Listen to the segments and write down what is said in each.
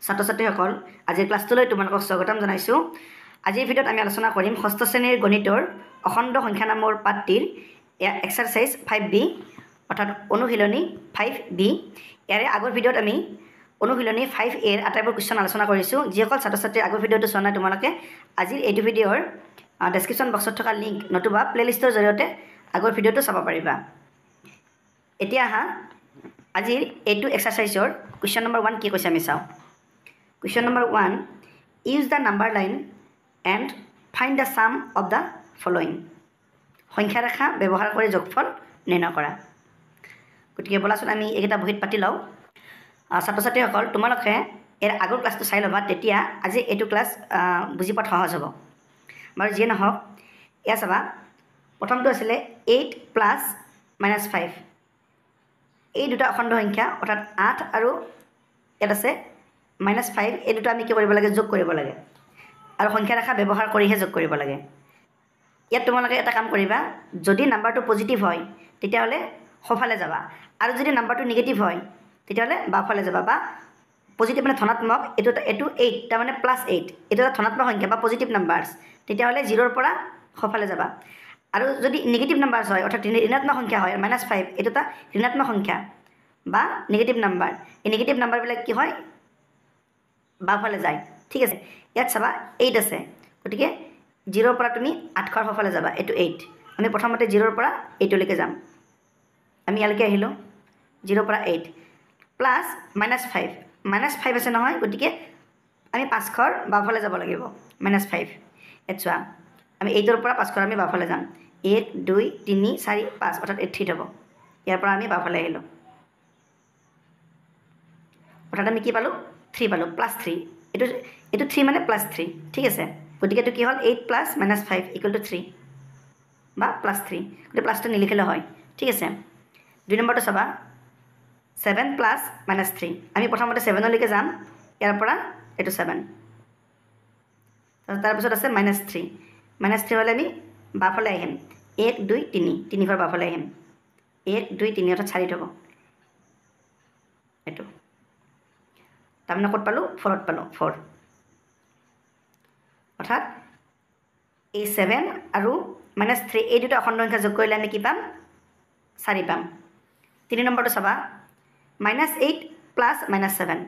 ছাত্ৰ ছাত্ৰীসকল আজিৰ ক্লাছটোলৈ তোমালোকক স্বাগতম জনাইছোঁ। আজিৰ ভিডিঅ'ত আমি আলোচনা কৰিম ষষ্ঠ শ্ৰেণীৰ গণিতৰ অখণ্ড সংখ্যা নামৰ পাঠটিৰ এক্সাৰচাইজ 5B অৰ্থাৎ অনুশীলনী 5B। ইয়াৰে আগৰ ভিডিঅ'ত আমি অনুশীলনী 5Aৰ আটাইবোৰ কুৱেশ্যন আলোচনা কৰিছোঁ। যিসকল ছাত্ৰ ছাত্ৰীৰ আগৰ ভিডিঅ'টো চোৱা নাই তোমালোকে আজিৰ এইটো ভিডিঅ'ৰ ডেছক্ৰিপশ্যন বক্সত থকা লিংক নতুবা প্লে'লিষ্টৰ জৰিয়তে আগৰ ভিডিঅ'টো চাব পাৰিবা। এতিয়া আহা আজিৰ এইটো এক্সাৰচাইজৰ কুৱেশ্যন নম্বৰ 1 কি কৈছে আমি চাওঁ। Question number 1, use the number line and find the sum of the following. সংখ্যা ৰেখা ব্যৱহাৰ কৰি যোগফল নিৰ্ণয় কৰা। গতিকে বলাচোন আমি এইকেইটা বহীত পাতি লওঁ। ছাত্ৰ ছাত্ৰীসকল তোমালোকে ইয়াৰ আগৰ ক্লাছটো চাই ল'বা, তেতিয়া আজি এইটো ক্লাছ বুজি পোৱাত সহজ হ'ব। বাৰু যিয়ে নহওক এয়া চাবা, প্ৰথমটো আছিলে 8 প্লাছ -5। এই দুটা অখণ্ড সংখ্যা অৰ্থাৎ 8 আৰু ইয়াত আছে -5, এই দুটা আমি কি কৰিব লাগে, যোগ কৰিব লাগে আৰু সংখ্যা ৰেখা ব্যৱহাৰ কৰিহে যোগ কৰিব লাগে। ইয়াত তোমালোকে এটা কাম কৰিবা, যদি নাম্বাৰটো পজিটিভ হয় তেতিয়াহ'লে সোঁফালে যাবা, আৰু যদি নাম্বাৰটো নিগেটিভ হয় তেতিয়াহ'লে বাওঁফালে যাবা। বা পজিটিভ মানে ধনাত্মক, এইটো 8 তাৰমানে +8, এইটো এটা ধনাত্মক সংখ্যা বা পজিটিভ নাম্বাৰছ, তেতিয়াহ'লে 0ৰ পৰা সোঁফালে যাবা। আৰু যদি নিগেটিভ নাম্বাৰছ হয় অৰ্থাৎ ঋণাত্মক সংখ্যা হয়, -5, এইটো এটা ঋণাত্মক সংখ্যা বা নিগেটিভ নাম্বাৰ, এই নিগেটিভ নাম্বাৰবিলাক কি হয়, বাওঁফালে যায়। ঠিক আছে, ইয়াত চাবা 8 আছে, গতিকে 0ৰ পৰা তুমি 8 ঘৰ সোঁফালে যাবা, এইটো 8। আমি প্ৰথমতে 0ৰ পৰা 8লৈকে যাম। আমি ইয়ালৈকে আহিলোঁ, 0ৰ পৰা 8 প্লাছ -5, -5 আছে নহয়, গতিকে আমি 5 ঘৰ বাওঁফালে যাব লাগিব, -5। ইয়াত চোৱা, আমি 8ৰ পৰা 5 ঘৰ আমি বাওঁফালে যাম, 1 2 3 4 5 অৰ্থাৎ 8 হ'ব। ইয়াৰ পৰা আমি বাওঁফালে আহিলোঁ, অৰ্থাৎ আমি কি পালোঁ, 3 পালোঁ, +3। এইটো 3 মানে +3, ঠিক আছে। গতিকে এইটো কি হ'ল, 8 প্লাছ -5 = 3 বা +3, গতিকে প্লাছটো নিলিখিলে হয়। ঠিক আছে, 2 নম্বৰটো চাবা, 7 প্লাছ -3। আমি প্ৰথমতে 7লৈকে যাম, ইয়াৰ পৰা এইটো 7, তাৰপিছত আছে -3। -3 হ'লে আমি বাওঁফালে আহিম, 1 2 3 ঘৰ বাওঁফালে আহিম, 1 2 3 অৰ্থাৎ 4 হ'ব। এইটো তাৰমানে ক'ত পালোঁ, 4ত পালোঁ, 4। অৰ্থাৎ এই 7 আৰু -3 এই দুটা অখণ্ড সংখ্যা যোগ কৰিলে আমি কি পাম, 4 পাম। 3 নম্বৰটো চাবা, -8 প্লাছ -7।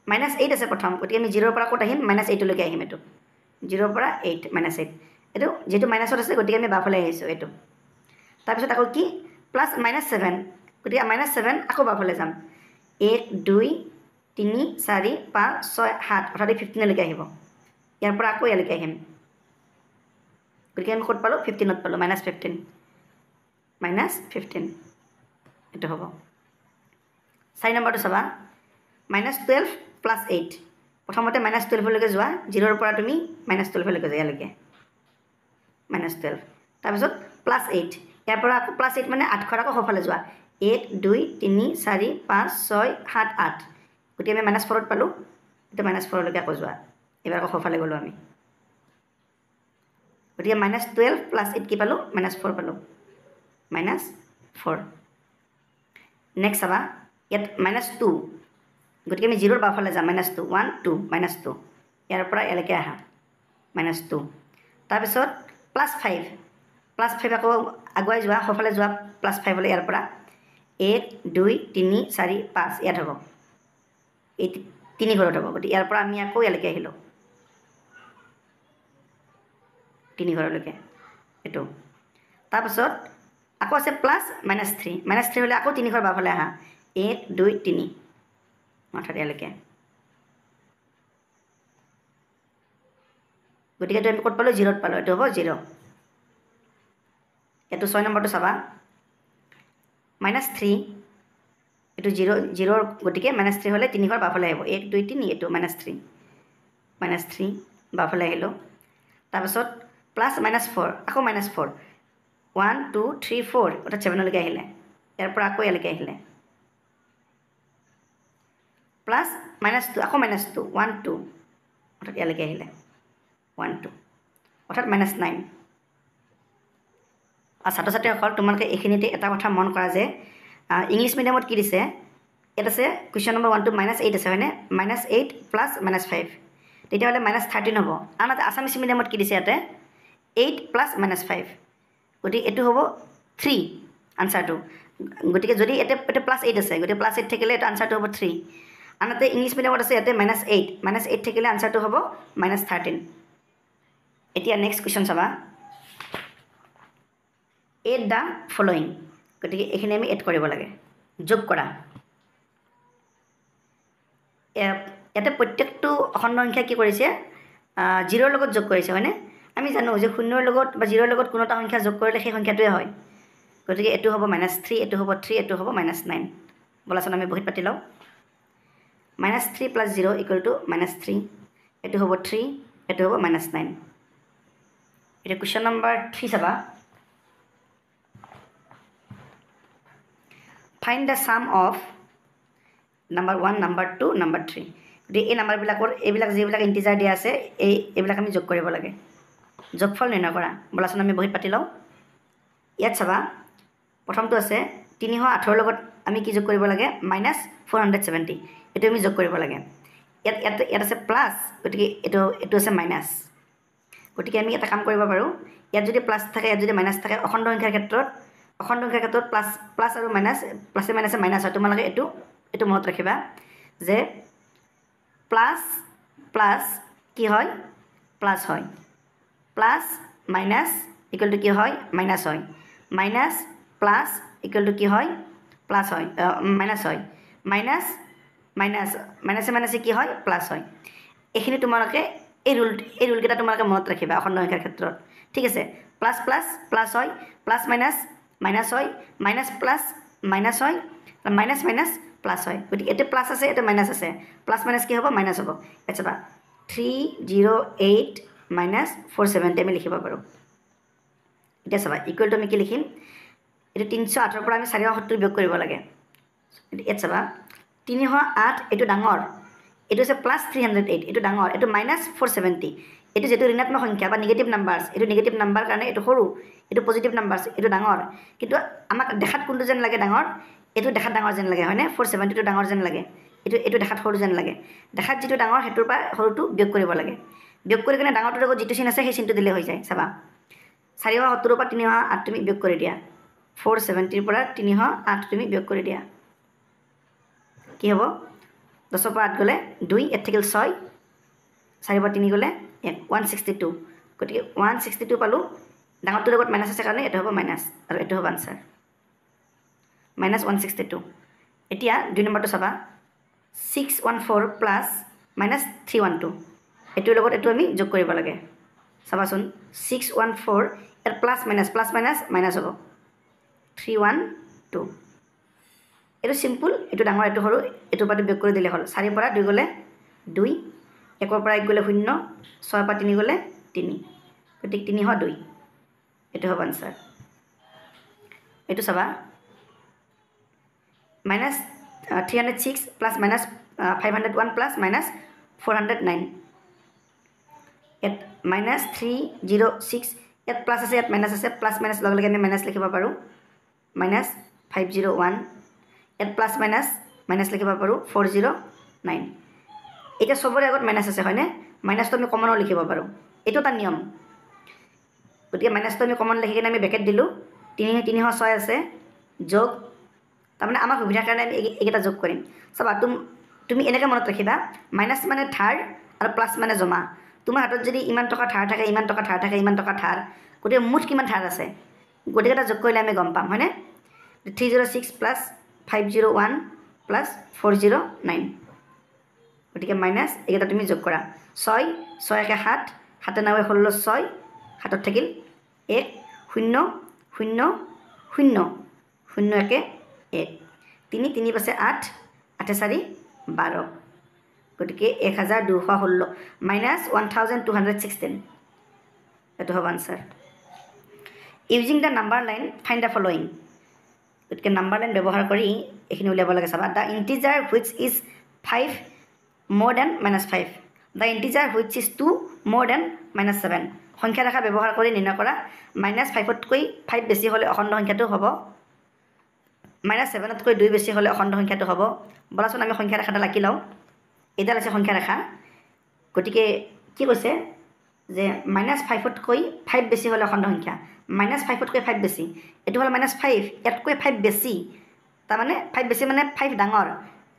-8 আছে প্ৰথম, গতিকে আমি 0ৰ পৰা ক'ত আহিম, -8লৈকে আহিম। এইটো 0ৰ পৰা 8 -8, এইটো যিহেতু মাইনাছত আছে গতিকে আমি বাওঁফালে আহিছোঁ এইটো। তাৰপিছত আকৌ কি, প্লাছ -7, গতিকে -7 আকৌ বাওঁফালে যাম, 1 2 3 4 5 6 7 অৰ্থাৎ 15লৈকে আহিব। ইয়াৰ পৰা আকৌ ইয়ালৈকে আহিম, গতিকে আমি ক'ত পালোঁ, 15ত পালোঁ, -15 এইটো হ'ব। 4 নম্বৰটো চাবা, -12 প্লাছ 8। প্ৰথমতে -12লৈকে যোৱা, 0ৰ পৰা তুমি -12লৈকে যোৱা, ইয়ালৈকে -12, তাৰপিছত +8, ইয়াৰ পৰা আকৌ +8 মানে 8 ঘৰ আকৌ সোঁফালে যোৱা, 1 2 3 4 5 6 7 8, গতিকে আমি -4ত পালোঁ, এতিয়া -4লৈকে আকৌ যোৱা, এইবাৰ আকৌ সোঁফালে গ'লোঁ আমি, গতিকে -12 প্লাছ 8 কি পালোঁ, -4 পালোঁ, -4। নেক্সট চাবা, ইয়াত -2, গতিকে আমি 0ৰ বাওঁফালে যাম, -2 1 2 -2, ইয়াৰ পৰা ইয়ালৈকে আহা, -2। তাৰপিছত +5 আকৌ আগুৱাই যোৱা, সোঁফালে যোৱা, +5 হ'লে ইয়াৰ পৰা 1 2 3 4 5 ইয়াত হ'ব, এই 3 ঘৰত হ'ব, গতিকে ইয়াৰ পৰা আমি আকৌ ইয়ালৈকে আহিলোঁ, 3 ঘৰলৈকে এইটো। তাৰপাছত আকৌ আছে প্লাছ -3 হ'লে আকৌ 3 ঘৰ বাওঁফালে আহা, 1 2 3 অৰ্থাৎ ইয়ালৈকে, গতিকে এইটো আমি ক'ত পালোঁ, 0ত পালোঁ, এইটো হ'ব 0। এইটো 6 নম্বৰটো চাবা, -3 এইটো 0, গতিকে -3 হ'লে 3 ঘৰ বাওঁফালে আহিব, 1 2 3 এইটো -3 বাওঁফালে আহিলোঁ। তাৰপাছত প্লাছ -4 আকৌ -4, 1 2 3 4 অৰ্থাৎ 7লৈকে আহিলে, ইয়াৰ পৰা আকৌ ইয়ালৈকে আহিলে, প্লাছ -2 আকৌ -2 1 2 অৰ্থাৎ ইয়ালৈকে আহিলে, 1 2 অৰ্থাৎ -9। ছাত্ৰ ছাত্ৰীসকল তোমালোকে এইখিনিতে এটা কথা মন কৰা যে ইংলিছ মিডিয়ামত কি দিছে, ইয়াত আছে কুৱেশ্যন নম্বৰ 1 টো -8 আছে হয়নে -8 প্লাছ -5 তেতিয়াহ'লে -13 হ'ব আনহাতে আছামিছ মিডিয়ামত কি দিছে ইয়াতে 8 প্লাছ -5 গতিকে এইটো হ'ব 3 আনচাৰটো গতিকে যদি ইয়াতে +8 আছে গতিকে +8 থাকিলে এইটো আনচাৰটো হ'ব 3 আনহাতে ইংলিছ মিডিয়ামত আছে ইয়াতে -8 থাকিলে আনচাৰটো হ'ব -13 এতিয়া নেক্সট কুৱেশ্যন চাবা এড দ্য ফলোয়িং গতিকে এইখিনি আমি এড কৰিব লাগে যোগ কৰা ইয়াতে প্ৰত্যেকটো অখণ্ড সংখ্যা কি কৰিছে 0ৰ লগত যোগ কৰিছে হয়নে আমি জানো যে 0ৰ লগত বা 0ৰ লগত কোনো এটা সংখ্যা যোগ কৰিলে সেই সংখ্যাটোৱে হয় গতিকে এইটো হ'ব -3 এইটো হ'ব 3 এইটো হ'ব -9 বলাচোন আমি বহিত পাতি লওঁ -3 + 0 = -3 এইটো হ'ব 3 এইটো হ'ব -9 এটা কুৱেশ্যন নম্বৰ 3 চাবা find the sum of number 1 number 2 number 3 গতিকে এই নাম্বাৰবিলাকৰ এইবিলাক যিবিলাক ইণ্টিজাৰ দিয়া আছে এইবিলাক আমি যোগ কৰিব লাগে যোগফল নিৰ্ণয় কৰা বলাচোন আমি বহিত পাতি লওঁ ইয়াত চাবা প্ৰথমটো আছে 308ৰ লগত আমি কি যোগ কৰিব লাগে -470 এইটো আমি যোগ কৰিব লাগে ইয়াত আছে প্লাছ গতিকে এইটো আছে মাইনাছ গতিকে আমি এটা কাম কৰিব পাৰোঁ ইয়াত যদি প্লাছ থাকে ইয়াত যদি মাইনাছ থাকে অখণ্ড সংখ্যাৰ ক্ষেত্ৰত প্লাছ আৰু মাইনাছ প্লাছে মাইনাছে মাইনাছ হয় তোমালোকে এইটো মনত ৰাখিবা যে প্লাছ কি হয় প্লাছ হয় প্লাছ মাইনাছ ইকুৱেল টু কি হয় মাইনাছ হয় মাইনাছ প্লাছ ইকুৱেল টু কি হয় প্লাছ হয় মাইনাছ হয় মাইনাছে কি হয় প্লাছ হয় এইখিনি তোমালোকে এই ৰুলকেইটা তোমালোকে মনত ৰাখিবা অখণ্ড সংখ্যাৰ ক্ষেত্ৰত ঠিক আছে প্লাছ হয় প্লাছ মাইনাছ হয় মাইনাছ প্লাছ মাইনাছ হয় মাইনাছ প্লাছ হয় গতিকে এইটো প্লাছ আছে এইটো মাইনাছ আছে প্লাছ মাইনাছ কি হ'ব মাইনাছ হ'ব ইয়াত চাবা 308 - 470 আমি লিখিব পাৰোঁ এতিয়া চাবা ইকুৱেল টু আমি কি লিখিম এইটো 308ৰ পৰা আমি 470 বিয়োগ কৰিব লাগে ইয়াত চাবা 308 এইটো ডাঙৰ এইটো হৈছে +308 এইটো ডাঙৰ এইটো -470 এইটো যেটো ঋণাত্মক সংখ্যা বা নিগেটিভ নাম্বাৰছ এইটো নিগেটিভ নাম্বাৰ কাৰণে এইটো সৰু এইটো পজিটিভ নাম্বাৰছ এইটো ডাঙৰ কিন্তু আমাক দেখাত কোনটো যেন লাগে ডাঙৰ এইটো দেখাত ডাঙৰ যেন লাগে হয়নে 470টো ডাঙৰ যেন লাগে এইটো দেখাত সৰু যেন লাগে দেখাত যিটো ডাঙৰ হেতুৰ পৰা সৰুটো বিয়োগ কৰিব লাগে বিয়োগ কৰি কিনে ডাঙৰটোৰ লগত যিটো চিন আছে সেই চিনটো দিলে হৈ যায় চাবা 470ৰ পৰা 308 তুমি বিয়োগ কৰি দিয়া 470ৰ পৰা 308 তুমি বিয়োগ কৰি দিয়া কি হ'ব 10ৰ পৰা 8 গ'লে 2 ইয়াত থাকিল 6 4 পৰা 3 গ'লে 162 গতিকে 162 পালোঁ ডাঙৰটোৰ লগত মাইনাছ আছে কাৰণে এইটো হ'ব মাইনাছ আৰু এইটো হ'ব আনচাৰ -162 এতিয়া 2 নম্বৰটো চাবা 614 প্লাছ -312 এইটোৰ লগত এইটো আমি যোগ কৰিব লাগে চাবাচোন 614 ইয়াত প্লাছ মাইনাছ মাইনাছ হ'ব 312 এইটো চিম্পুল এইটো ডাঙৰ এইটো সৰু এইটোৰ পৰা বিয়োগ কৰি দিলে হ'ল 4 পৰা 2 গ'লে 2 1 পৰা 1 গ'লে 0 6 পৰা 3 গ'লে 3 গতিকে 302 এইটো হ'ব আনচাৰ এইটো চাবা -306 প্লাছ -501 প্লাছ -409 ইয়াত -306 ইয়াত প্লাছ আছে ইয়াত মাইনাছ আছে প্লাছ মাইনাছ লগে লগে আমি মাইনাছ লিখিব পাৰোঁ -501 ইয়াত প্লাছ মাইনাছ লিখিব পাৰোঁ 409 এতিয়া চবৰে আগত মাইনাছ আছে হয়নে মাইনাছটো আমি কমনো লিখিব পাৰোঁ এইটো এটা নিয়ম গতিকে মাইনাছটো আমি কমন লিখি কিনে আমি ব্ৰেকেট দিলোঁ 306 আছে যোগ তাৰমানে আমাৰ সুবিধাৰ কাৰণে আমি এইকেইটা যোগ কৰিম চাবা তুমি এনেকৈ মনত ৰাখিবা মাইনাছ মানে ধাৰ আৰু প্লাছ মানে জমা তোমাৰ হাতত যদি ইমান টকা ধাৰ থাকে ইমান টকা ধাৰ থাকে ইমান টকা ধাৰ গতিকে মুঠ কিমান ধাৰ আছে গোটেইকেইটা যোগ কৰিলে আমি গম পাম হয়নে 306 প্লাছ 501 প্লাছ 409 গতিকে মাইনাছ এইকেইটা তুমি যোগ কৰা 6 6 একে 7 7 9 16 6 হাতত থাকিল 1 0 0 0 0 একে 1 3 3 পাছে 8 8 4 12 গতিকে 1216 -1216 এইটো হ'ব answer using the number line find the following গতিকে নাম্বাৰ লাইন ব্যৱহাৰ কৰি এইখিনি উলিয়াব লাগে চাবা the integer which is 5 more than -5 the integer which is 2 more than -7 সংখ্যা ৰেখা ব্যৱহাৰ কৰি নিৰ্ণয় কৰা -5তকৈ 5 বেছি হ'লে অখণ্ড সংখ্যাটো হ'ব -7তকৈ 2 বেছি হ'লে অখণ্ড সংখ্যাটো হ'ব বলাচোন আমি সংখ্যা ৰেখাটা আঁকি লওঁ এইডাল আছে সংখ্যা ৰেখা গতিকে কি কৈছে যে -5তকৈ 5 বেছি হ'লে অখণ্ড সংখ্যা -5তকৈ 5 বেছি এইটো হ'ল -5 ইয়াতকৈ 5 বেছি তাৰমানে 5 বেছি মানে 5 ডাঙৰ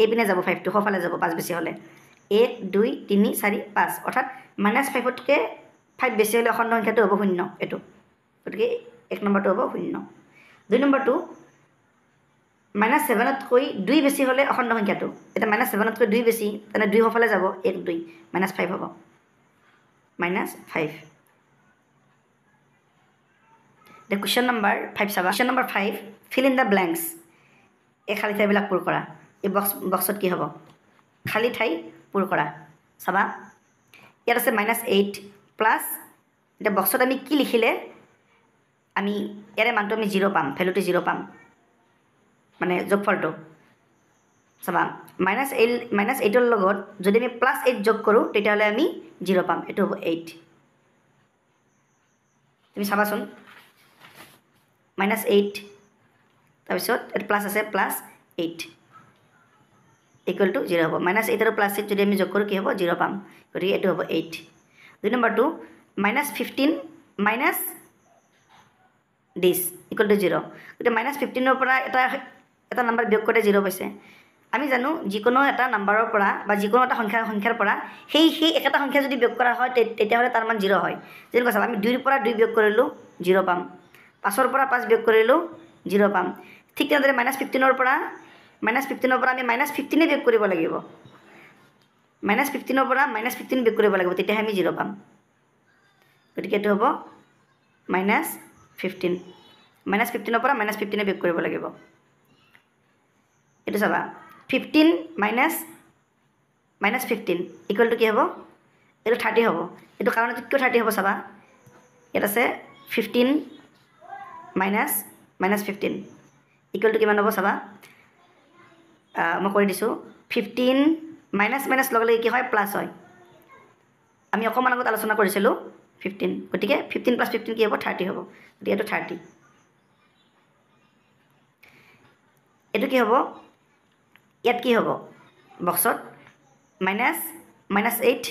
এইপিনে যাব 5টো সোঁফালে যাব 5 বেছি হ'লে 1 2 3 4 5 অৰ্থাৎ -5তকৈ 5 বেছি হ'লে অখণ্ড সংখ্যাটো হ'ব 0 এইটো গতিকে 1 নম্বৰটো হ'ব 0 2 নম্বৰটো -7তকৈ 2 বেছি হ'লে অখণ্ড সংখ্যাটো এটা -7তকৈ 2 বেছি তেনে 2 সোঁফালে যাব 1 2 -5 হ'ব -5 The question number 5 চাবা question number 5 fill in the blanks এই খালী ঠাইবিলাক পূৰ কৰা এই বক্সত কি হ'ব খালী ঠাই পূৰ কৰা চাবা ইয়াত আছে -8 প্লাছ এতিয়া বক্সত আমি কি লিখিলে আমি ইয়াৰে মানটো আমি 0 পাম ভ্যালুটো 0 পাম মানে যোগফলটো চাবা -8ৰ লগত যদি আমি +8 যোগ কৰোঁ তেতিয়াহ'লে আমি 0 পাম এইটো হ'ব 8 তুমি চাবাচোন -8 তাৰপিছত এটা প্লাছ আছে +8 ইকুৱেল টু 0 হ'ব -8 আৰু +8 যদি আমি যোগ কৰোঁ কি হ'ব 0 পাম গতিকে এইটো হ'ব 8 2 নম্বৰটো -15 মাইনাছ দিছ ইকুৱেল টু 0 গতিকে -15ৰ পৰা এটা নাম্বাৰ বিয়োগ কৰোঁতে 0 পাইছে আমি জানো যিকোনো এটা নাম্বাৰৰ পৰা বা যিকোনো এটা সংখ্যাৰ পৰা সেই একেটা সংখ্যা যদি বিয়োগ কৰা হয় তেতিয়াহ'লে তাৰ মান 0 হয় যেনেকুৱা চাবা আমি 2ৰ পৰা 2 বিয়োগ কৰিলোঁ 0 পাম 5ৰ পৰা 5 বিয়োগ কৰিলোঁ 0 পাম ঠিক তেনেদৰে -15ৰ পৰা আমি -15 বিয়োগ কৰিব লাগিব -15ৰ পৰা -15 বিয়োগ কৰিব লাগিব তেতিয়াহে আমি 0 পাম গতিকে এইটো হ'ব -15 -15ৰ পৰা -15 বিয়োগ কৰিব লাগিব এইটো চাবা 15 -15 ইকুৱেল টু কি হ'ব এইটো 30 হ'ব এইটো কাৰণত কিয় 30 হ'ব চাবা ইয়াত আছে 15 -15 ইকুৱেল টু কিমান হ'ব চাবা মই কৰি দিছোঁ 15 মাইনাছ লগে লগে কি হয় প্লাছ হয় আমি অকণমান আগত আলোচনা কৰিছিলোঁ 15 গতিকে 15 + 15 কি হ'ব 30 হ'ব গতিকে এইটো 30 এইটো কি হ'ব ইয়াত কি হ'ব বক্সত -8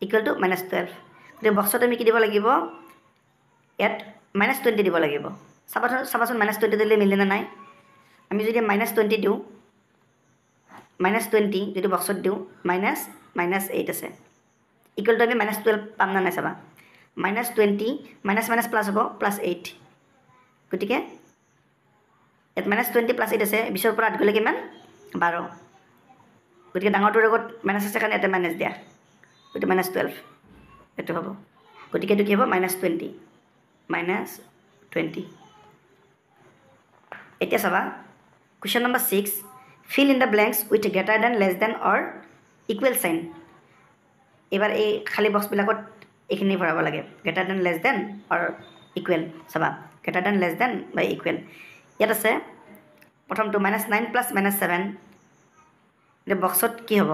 ইকুৱেল টু -12 গতিকে বক্সত আমি কি দিব লাগিব ইয়াত -20 দিব লাগিব চাবাচোন -20 দিলে মিলেনে নাই আমি যদি -20 দিওঁ -20 যদি বক্সত দিওঁ -8 আছে ইকুৱেল টু আমি -12 পাম না নাই চাবা -20 মাইনাছ প্লাছ হ'ব +8 গতিকে ইয়াত -20 +8 আছে 20ৰ পৰা 8 গ'লে কিমান 12 গতিকে ডাঙৰটোৰ লগত মাইনাছ আছে কাৰণে ইয়াতে মাইনাছ দিয়া গতিকে -12 এইটো হ'ব গতিকে এইটো কি হ'ব -20 এতিয়া চাবা question number 6 fill in the blanks with greater than less than or equal sign এবাৰ এই খালী বক্সবিলাকত এইখিনি ভৰাব লাগে greater than less than or equal চাবা greater than less than বা equal ইয়াত আছে প্ৰথমটো -9 + -7 এতিয়া বক্সত কি হ'ব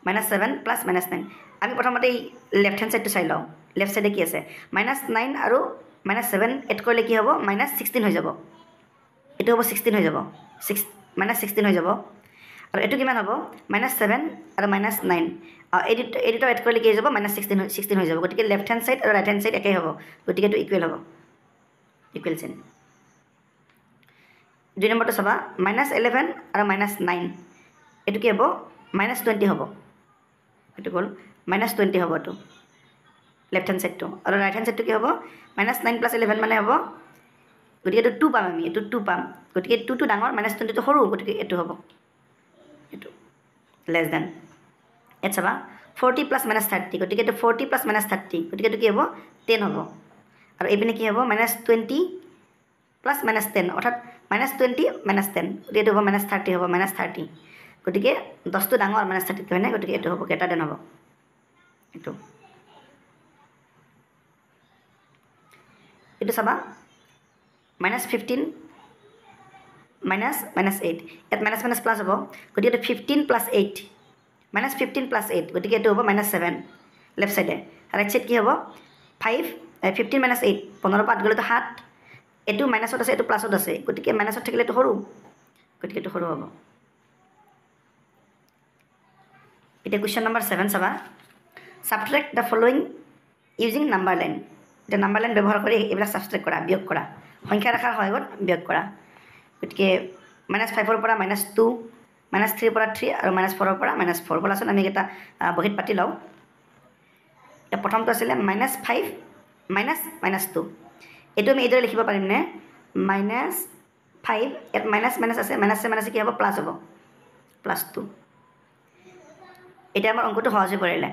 -7 + -9 আমি প্ৰথমতে এই লেফ্ট হেণ্ড ছাইডটো চাই লওঁ লেফ্ট ছাইডে কি আছে -9 আৰু -7 এড কৰিলে কি হ'ব -16 হৈ যাব এইটো হ'ব 16 হৈ যাব -16 হৈ যাব আৰু এইটো কিমান হ'ব -7 আৰু -9 এই দুটা এড কৰিলে কি হৈ যাব -16 হৈ যাব গতিকে লেফ্ট হেণ্ড ছাইড আৰু ৰাইট হেণ্ড ছাইড একেই হ'ব গতিকে এইটো ইকুৱেল হ'ব ইকুৱেল চিন 2 নম্বৰটো চাবা -11 আৰু -9 এইটো কি হ'ব -20 হ'ব এইটো হ'ল -20 হ'ব এইটো লেফ্ট হেণ্ড ছাইডটো আৰু ৰাইট হেণ্ড ছাইডটো কি হ'ব -9 + 11 মানে হ'ব গতিকে এইটো 2 পাম আমি এইটো 2 পাম গতিকে 2টো ডাঙৰ -20টো সৰু গতিকে এইটো হ'ব এইটো লেছ দেন ইয়াত চাবা 40 + -30 গতিকে এইটো 40 + -30 গতিকে এইটো কি হ'ব 10 হ'ব আৰু এইপিনে কি হ'ব -20 + -10 অৰ্থাৎ -20 -10 গতিকে এইটো হ'ব -30 হ'ব -30 গতিকে 10টো ডাঙৰ -30 হয়নে গতিকে এইটো হ'ব গ্ৰেটাৰ দেন হ'ব এইটো চাবা -15 -8 ইয়াত -+ প্লাছ হ'ব গতিকে এইটো 15 + 8 -15 + 8 গতিকে এইটো হ'ব -7 লেফ্ট ছাইডে ৰাইট ছাইড কি হ'ব 15 - 8 15ৰ পৰা 8 গ'লেতো 7 এইটো মাইনাছত আছে এইটো প্লাছত আছে গতিকে মাইনাছত থাকিলে এইটো সৰু গতিকে এইটো সৰু হ'ব এতিয়া কুৱেশ্যন নম্বৰ 7 চাবা subtract the following using number line এতিয়া নাম্বাৰ লাইন ব্যৱহাৰ কৰি এইবিলাক সাবট্ৰেক্ট কৰা বিয়োগ কৰা সংখ্যা ৰেখাৰ সহায়ত বিয়োগ কৰা গতিকে -5 পৰা -2 -3 পৰা 3 আৰু -4 পৰা -4 বলাচোন আমি এটা বহিত পাতি লওঁ এতিয়া প্ৰথমটো আছিলে -5 -2 এইটো আমি এইদৰে লিখিব পাৰিমনে -5 ইয়াত মাইনাছ আছে মাইনাছে কি হ'ব প্লাছ হ'ব +2 এতিয়া আমাৰ অংকটো সহজ হৈ পৰিলে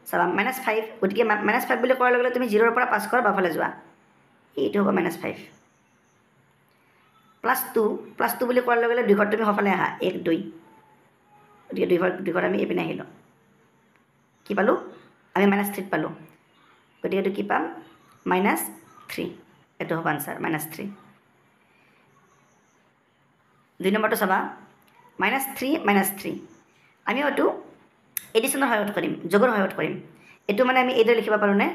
চাবা -5 গতিকে -5 বুলি কোৱাৰ লগে লগে তুমি 0 পৰা 5 বাওঁফালে যোৱা এইটো হ'ব -5 +2 বুলি কোৱাৰ লগে লগে 2 ঘৰত তুমি সফালে আহা 1 2 গতিকে 2 ঘৰত আমি এইপিনে আহিলোঁ কি পালোঁ আমি -3 পালোঁ গতিকে এইটো কি পাম -3 এইটো হ'ব আনচাৰ -3 2 নম্বৰটো চাবা -3 আমি হয়তো এডিশ্যনৰ সহায়ত কৰিম যোগৰ সহায়ত কৰিম এইটো মানে আমি এইদৰে লিখিব পাৰোঁনে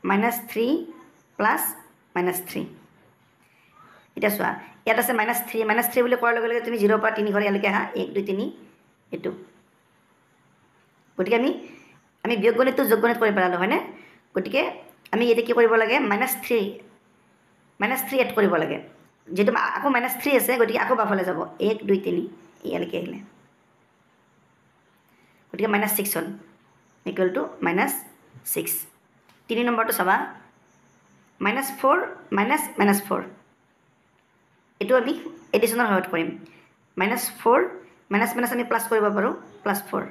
-3 + -3 এতিয়া চোৱা ইয়াত আছে -3 বুলি কোৱাৰ লগে লগে তুমি 0 পৰা 3 ঘৰ ইয়ালৈকে আহা 1 2 3 এইটো গতিকে আমি বিয়োগ গণিতটো যোগ গণিত কৰি পেলালোঁ হয়নে গতিকে আমি ইয়াতে কি কৰিব লাগে -3 এড কৰিব লাগে যিহেতু আকৌ -3 আছে গতিকে আকৌ বাওঁফালে যাব 1 2 3 ইয়ালৈকে আহিলে গতিকে -6 হ'ল ইকুৱেল টু -6 3 নম্বৰটো চাবা -4 -4 এইটো আমি এডিশ্যনৰ সহায়ত কৰিম -4 আমি প্লাছ কৰিব পাৰোঁ +4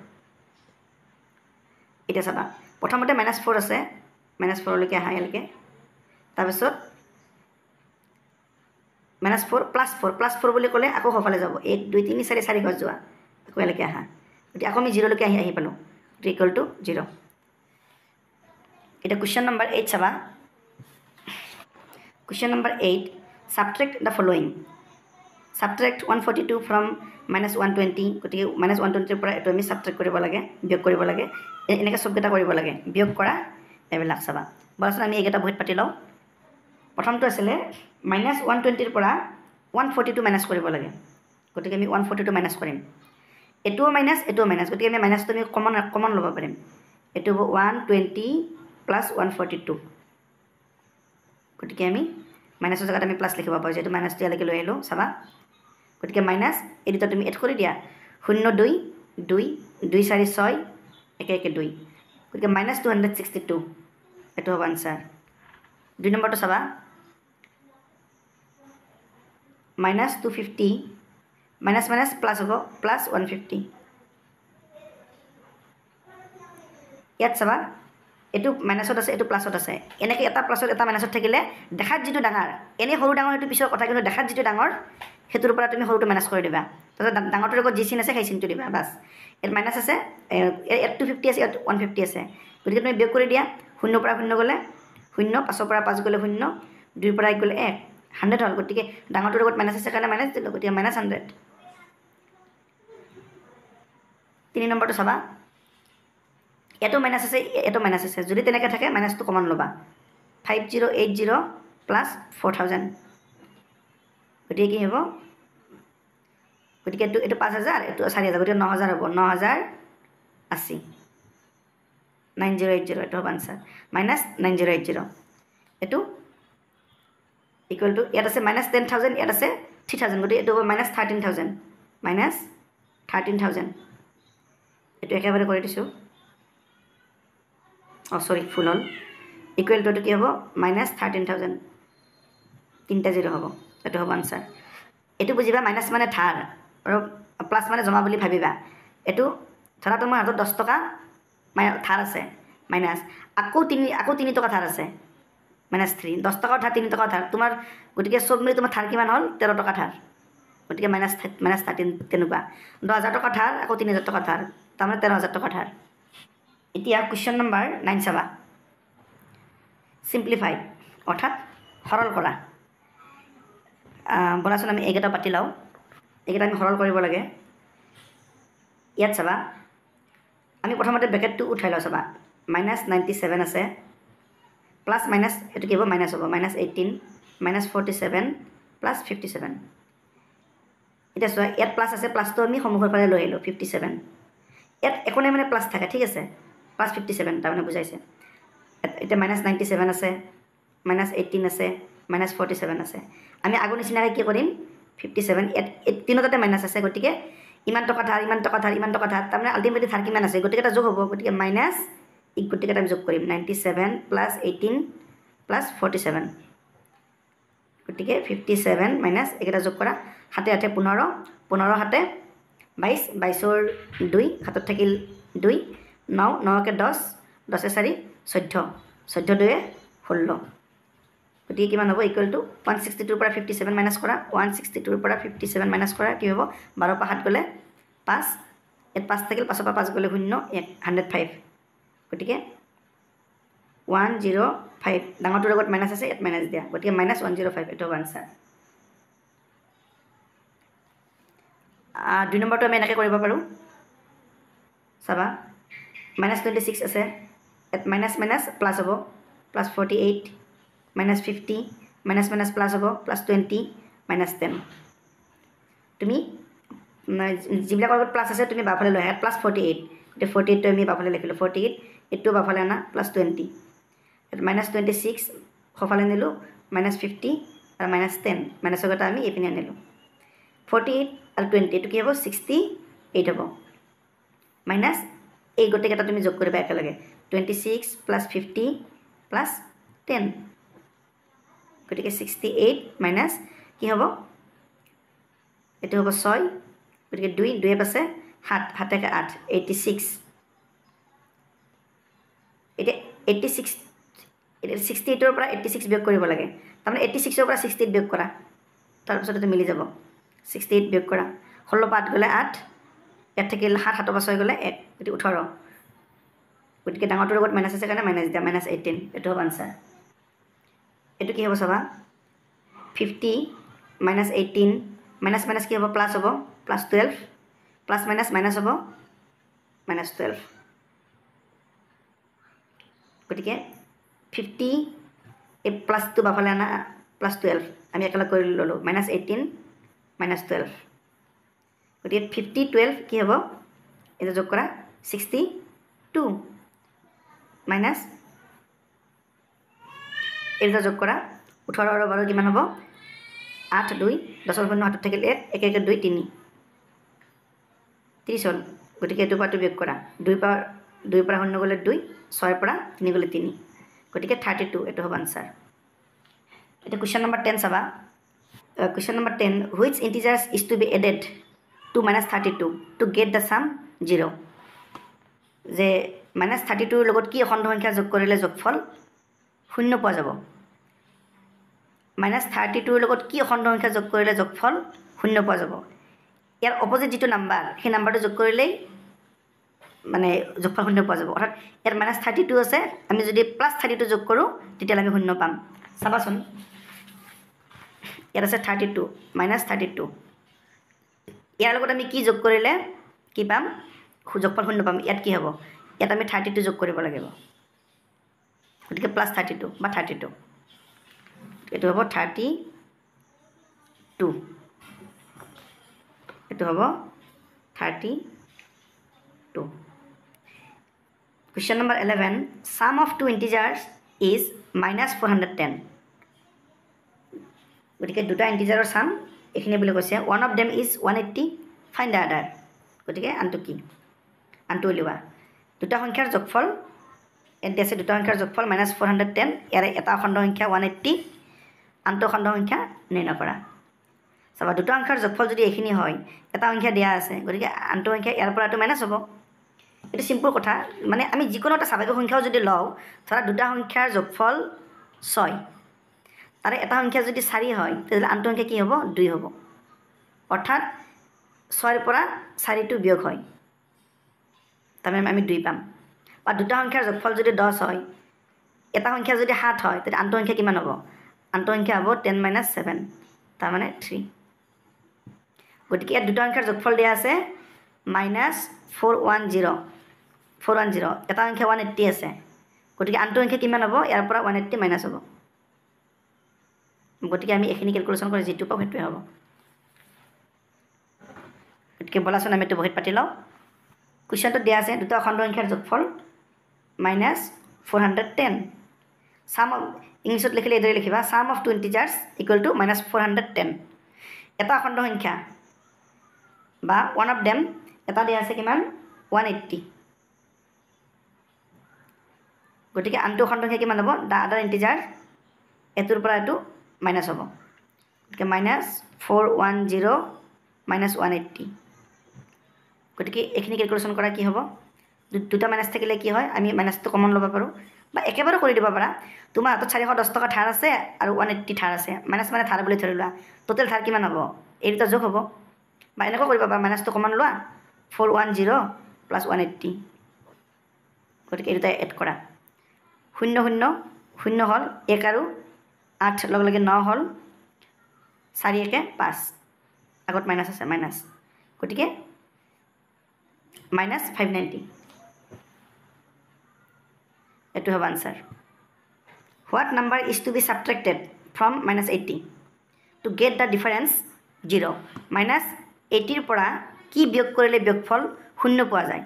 এতিয়া চাবা প্ৰথমতে -4 আছে -4লৈকে আহা ইয়ালৈকে তাৰপিছত -4 বুলি ক'লে আকৌ সফালে যাব 1 2 3 4 ঘৰ যোৱা আকৌ ইয়ালৈকে আহা গতিকে আকৌ আমি 0লৈকে আহি পালোঁ ইকুৱেল টু 0 এতিয়া কুৱেশ্যন নম্বৰ 8 চাবা question number 8 subtract the following subtract 142 from -120 গতিকে -120ৰ পৰা এইটো আমি সাবট্ৰেক্ট কৰিব লাগে বিয়োগ কৰিব লাগে এনেকৈ চবকেইটা কৰিব লাগে বিয়োগ কৰা এইবিলাক চাবা বলাচোন আমি এইকেইটা বহিত পাতি লওঁ প্ৰথমটো আছিলে -120ৰ পৰা 142 মাইনাছ কৰিব লাগে গতিকে আমি 142 মাইনাছ কৰিম এইটোও মাইনাছ গতিকে আমি মাইনাছটো আমি কমন ল'ব পাৰিম এইটো হ'ব 120 + 142 গতিকে আমি মাইনাছৰ জেগাত আমি প্লাছ লিখিব পাৰোঁ যিহেতু মাইনাছটো ইয়ালৈকে লৈ আহিলোঁ চাবা গতিকে মাইনাছ এই দুটা তুমি এড কৰি দিয়া 0 2 2 2 4 6 একে 2 গতিকে -262 এইটো হ'ব আনচাৰ 2 নম্বৰটো চাবা -250 মাইনাছ প্লাছ হ'ব +150 ইয়াত চাবা এইটো মাইনাছত আছে এইটো প্লাছত আছে এনেকৈ এটা প্লাছত এটা মাইনাছত থাকিলে দেখাত যিটো ডাঙৰ এনেই সৰু ডাঙৰ সেইটো পিছৰ কথা কিন্তু দেখাত যিটো ডাঙৰ সেইটোৰ পৰা তুমি সৰুটো মাইনাছ কৰি দিবা তাৰপিছত ডাঙৰটোৰ লগত যি চিন আছে সেই চিনটো দিবা বাছ ইয়াত মাইনাছ আছে ইয়াত 250 আছে ইয়াত 150 আছে গতিকে তুমি বিয়োগ কৰি দিয়া 0 পৰা 0 গ'লে 0 5 পৰা 5 গ'লে 0 2 পৰা 1 গ'লে 1 100 হ'ল গতিকে ডাঙৰটোৰ লগত মাইনাছ আছে কাৰণে মাইনাছ দিলোঁ গতিকে -100 3 নম্বৰটো চাবা এইটো মাইনাছ আছে যদি তেনেকৈ থাকে মাইনাছটো কমন ল'বা 5080 + 4000 গতিকে কি হ'ব গতিকে এইটো 5000 এইটো 4000 গতিকে 9000 হ'ব 9080 9080 এইটো হ'ব আনচাৰ -9080 এইটো ইকুৱেল টু ইয়াত আছে -10000 ইয়াত আছে 3000 গতিকে এইটো হ'ব -13000 -13000 এইটো একেবাৰে কৰি দিছোঁ সৰি ফুল হ'ল ইকুৱেল টু এইটো কি হ'ব -13000 তিনিটা 0 হ'ব এইটো হ'ব আনচাৰ এইটো বুজিবা মাইনাছ মানে ধাৰ আৰু প্লাছ মানে জমা বুলি ভাবিবা এইটো ধৰা তোমাৰ হাতত 10 টকা ধাৰ আছে মাইনাছ আকৌ 3 টকা ধাৰ আছে -3 10 টকাৰ ধাৰ 3 টকা ধাৰ তোমাৰ গতিকে চব মিলি তোমাৰ ধাৰ কিমান হ'ল 13 টকা ধাৰ গতিকে -13 তেনেকুৱা 10000 টকা ধাৰ আকৌ 3000 টকা ধাৰ তাৰমানে 13000 টকা ধাৰ এতিয়া কুৱেশ্যন নম্বৰ 9 চাবা সিম্পলিফাই অৰ্থাৎ সৰল কৰা বলাচোন আমি এইকেইটা পাতি লওঁ এইকেইটা আমি সৰল কৰিব লাগে ইয়াত চাবা আমি প্ৰথমতে ব্ৰেকেটটো উঠাই লওঁ চাবা -97 আছে প্লাছ মাইনাছ এইটো কি হ'ব মাইনাছ হ'ব -18 -47 + 57 এতিয়া চোৱা ইয়াত প্লাছ আছে, প্লাছটো আমি সন্মুখৰ ফালে লৈ আহিলোঁ 57। ইয়াত একো নাই মানে প্লাছ থাকে, ঠিক আছে, প্লাছ 57 তাৰমানে বুজাইছে। এতিয়া -97 আছে, -18 আছে, -47 আছে। আমি আগৰ নিচিনাকৈ কি কৰিম 57 ইয়াত তিনিটাতে মাইনাছ আছে, গতিকে ইমান টকা ধাৰ, ইমান টকা ধাৰ, ইমান টকা ধাৰ, তাৰমানে আল্টিমেটলি ধাৰ কিমান আছে গতিকে এটা যোগ হ'ব, গতিকে মাইনাছ গতিকে আমি যোগ কৰিম 97 + 18 + 47, গতিকে 57 মাইনাছ এইকেইটা যোগ কৰা, 7 8 15, 15 7 22, 22ৰ 2 হাতত থাকিল 2, 9 9 10, 10 4 14, 14 2 16, গতিকে কিমান হ'ব ইকুৱেল টু 162ৰ পৰা 57 মাইনাছ কৰা, 162ৰ পৰা 57 মাইনাছ কৰা কি হ'ব 12 পৰা 7 গ'লে 5, ইয়াত 5 থাকিল, 5ৰ পৰা 5 গ'লে 0, 105, গতিকে 105 ডাঙৰটোৰ লগত মাইনাছ আছে, ইয়াত মাইনাছ দিয়া, গতিকে -105 এইটো হ'ব আনচাৰ। 2 নম্বৰটো আমি এনেকৈ কৰিব পাৰোঁ, চাবা -26 আছে, ইয়াত মাইনাছ মাইনাছ প্লাছ হ'ব, +48, -50, মাইনাছ মাইনাছ প্লাছ হ'ব, +20, -10। তুমি যিবিলাকৰ লগত প্লাছ আছে তুমি বাওঁফালে লৈ আহা, +48, গতিকে 48টো আমি বাওঁফালে লিখিলোঁ, 48 এইটো বাওঁফালে আনা, +20, -26 সোঁফালে নিলোঁ, -50 আৰু -10, মাইনাছৰ কথা আমি এইপিনে আনিলোঁ, 48 আৰু 20 এইটো কি হ'ব 68 হ'ব, মাইনাছ এই গোটেইকেইটা তুমি যোগ কৰিবা একেলগে, 26 + 50 + 10, গতিকে 68 মাইনাছ কি হ'ব এইটো হ'ব 6, গতিকে 2 2 আছে 7 7 8 86, এতিয়া 86 68ৰ পৰা 86 বিয়োগ কৰিব লাগে, তাৰমানে 86ৰ পৰা 68 বিয়োগ কৰা, তাৰপিছত এইটো মিলি যাব, 68 বিয়োগ কৰা, 16 পৰা 8 গ'লে 8, ইয়াত থাকিল 7 7 পৰা 6 গ'লে 1, গতিকে 18, গতিকে ডাঙৰটোৰ লগত মাইনাছ আছে কাৰণে মাইনাছ দিয়া, -18 এইটো হ'ব আনচাৰ। এইটো কি হ'ব চাবা 50 -18 মাইনাছ মাইনাছ কি হ'ব প্লাছ হ'ব, +12, প্লাছ মাইনাছ মাইনাছ হ'ব -12, গতিকে 50 এই প্লাছটো বাওঁফালে আনা, +12 আমি একেলগে কৰি ল'লোঁ, -18 -12, গতিকে 50 12 কি হ'ব এইটো যোগ কৰা 62, মাইনাছ এই দুটা যোগ কৰা 18 আৰু 12 কিমান হ'ব 8 2, 10ৰ 0 হাতত থাকিল 1, 1 1 2 3, 30 হ'ল, গতিকে এইটোৰ পৰা বিয়োগ কৰা, 2 পৰা 0 গ'লে 2, 6ৰ পৰা 3 গ'লে 3, গতিকে 32 এইটো হ'ব আনচাৰ। এতিয়া কুৱেশ্যন নম্বৰ 10 চাবা, question number 10 which integers is to be added to -32 to get the sum 0, যে -32ৰ লগত কি অখণ্ড সংখ্যা যোগ কৰিলে যোগফল 0 পোৱা যাব, -32ৰ লগত কি অখণ্ড সংখ্যা যোগ কৰিলে যোগফল 0 পোৱা যাব, ইয়াৰ অপজিট যিটো নাম্বাৰ সেই নাম্বাৰটো যোগ কৰিলেই মানে যোগফল 0 পোৱা যাব, অৰ্থাৎ ইয়াত -32 আছে, আমি যদি +32 যোগ কৰোঁ তেতিয়াহ'লে আমি 0 পাম, চাবাচোন ইয়াত আছে 32 -32, ইয়াৰ লগত আমি কি যোগ কৰিলে কি পাম যোগফল 0 পাম, ইয়াত কি হ'ব ইয়াত আমি 32 যোগ কৰিব লাগিব, গতিকে +32 বা 32, এইটো হ'ব 32, এইটো হ'ব 32। Question number 11, sum of two integers is -410, গতিকে দুটা ইণ্টিজাৰৰ ছাম এইখিনি বুলি কৈছে, one of them is 180, find the other, গতিকে আনটো কি আনটো উলিওৱা, দুটা সংখ্যাৰ যোগফল ইয়াত আছে, দুটা সংখ্যাৰ যোগফল -410, ইয়াৰে এটা অখণ্ড সংখ্যা 180, আনটো অখণ্ড সংখ্যা নিৰ্ণয় কৰা, চাবা দুটা সংখ্যাৰ যোগফল যদি এইখিনি হয়, এটা সংখ্যা দিয়া আছে, গতিকে আনটো সংখ্যা ইয়াৰ পৰাটো মাইনাছ হ'ব, এইটো চিম্পুল কথা, মানে আমি যিকোনো এটা স্বাভাৱিক সংখ্যাও যদি লওঁ, ধৰা দুটা সংখ্যাৰ যোগফল 6, তাৰে এটা সংখ্যা যদি 4 হয় তেতিয়াহ'লে আনটো সংখ্যা কি হ'ব 2 হ'ব, অৰ্থাৎ 6ৰ পৰা 4টো বিয়োগ হয়, তাৰমানে আমি 2 পাম, বা দুটা সংখ্যাৰ যোগফল যদি 10 হয়, এটা সংখ্যা যদি 7 হয় তেতিয়া আনটো সংখ্যা কিমান হ'ব, আনটো সংখ্যা হ'ব 10 - 7, তাৰমানে 3, গতিকে ইয়াত দুটা সংখ্যাৰ যোগফল দিয়া আছে -410, এটা সংখ্যা 180 আছে, গতিকে আনটো সংখ্যা কিমান হ'ব ইয়াৰ পৰা 180 মাইনাছ হ'ব, গতিকে আমি এইখিনি কেলকুলেশ্যন কৰি যিটো পাওঁ সেইটোৱে হ'ব। গতিকে বলাচোন আমি এইটো বহীত পাতি লওঁ কুৱেশ্যনটো দিয়া আছে দুটা অখণ্ড সংখ্যাৰ যোগফল -410 সাম অফ ইংলিছত লিখিলে এইদৰে লিখিবা sum of two integers equal to -410 এটা অখণ্ড সংখ্যা বা ওৱান অফ দেম এটা দিয়া আছে কিমান 180 গতিকে আনটো অখণ্ড সংখ্যা কিমান হ'ব দ্য আদাৰ ইণ্টিজাৰ এটোৰ পৰা এইটো মাইনাছ হ'ব গতিকে -410 -180 গতিকে এইখিনি কেলকুলেশ্যন কৰা কি হ'ব দুটা মাইনাছ থাকিলে কি হয় আমি মাইনাছটো কমন ল'ব পাৰোঁ বা একেবাৰে কৰি দিব পাৰা তোমাৰ হাতত 410 টকা ধাৰ আছে আৰু 180 ধাৰ আছে মাইনাছ মানে ধাৰ বুলি ধৰি লোৱা টোটেল ধাৰ কিমান হ'ব এই দুটা যোগ হ'ব বা এনেকুৱা কৰিব পাৰা মাইনাছটো কমন লোৱা 410 + 180 গতিকে এই দুটা এড কৰা 0 0 0 হ'ল 1 আৰু 8 লগে লগে 9 হ'ল 4 1 5 আগত মাইনাছ আছে মাইনাছ গতিকে -590 এইটো হ'ব answer what number is to be subtracted from -80 to get the difference 0 -80ৰ পৰা কি বিয়োগ কৰিলে বিয়োগফল 0 পোৱা যায়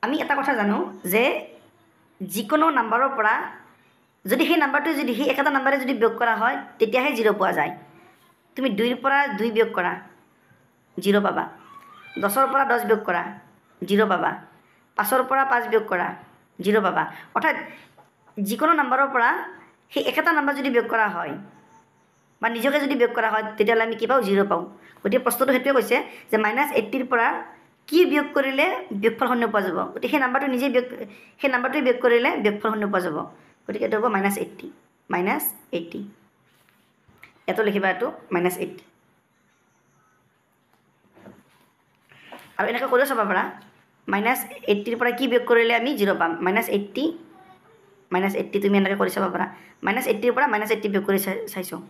আমি এটা কথা জানো যে যিকোনো নাম্বাৰৰ পৰা যদি সেই নাম্বাৰটো যদি সেই একেটা নাম্বাৰে যদি বিয়োগ কৰা হয় তেতিয়াহে 0 পোৱা যায় তুমি 2ৰ পৰা 2 বিয়োগ কৰা 0 পাবা 10ৰ পৰা 10 বিয়োগ কৰা 0 পাবা 5ৰ পৰা 5 বিয়োগ কৰা 0 পাবা অৰ্থাৎ যিকোনো নাম্বাৰৰ পৰা সেই একেটা নাম্বাৰ যদি বিয়োগ কৰা হয় বা নিজকে যদি বিয়োগ কৰা হয় তেতিয়াহ'লে আমি কি পাওঁ 0 পাওঁ গতিকে প্ৰশ্নটো সেইটোৱে কৈছে যে -80ৰ পৰা কি বিয়োগ কৰিলে বিয়োগফল 0 পোৱা যাব গতিকে সেই নাম্বাৰটো নিজে সেই নাম্বাৰটোৱে বিয়োগ কৰিলে বিয়োগফল 0 পোৱা যাব গতিকে এইটো হ'ব -80 এইটো লিখিবা এইটো -80 আৰু এনেকৈ কৰিও চাব পাৰা -80ৰ পৰা কি বিয়োগ কৰিলে আমি 0 পাম -80 তুমি এনেকৈ কৰি চাব পাৰা -80ৰ পৰা -80 বিয়োগ কৰি চাইছোঁ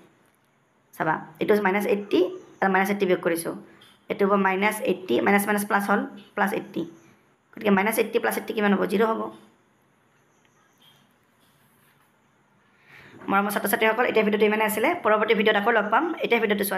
চাবা এইটো -80 আৰু -80 বিয়োগ কৰিছোঁ এইটো হ'ব -80 মাইনাছ প্লাছ হ'ল +80 গতিকে -80 + 80 কিমান হ'ব 0 হ'ব মৰমৰ ছাত্ৰ ছাত্ৰীসকল এতিয়া ভিডিঅ'টো ইমানে আছিলে পৰৱৰ্তী ভিডিঅ'ত আকৌ লগ পাম এতিয়া ভিডিঅ'টো চোৱা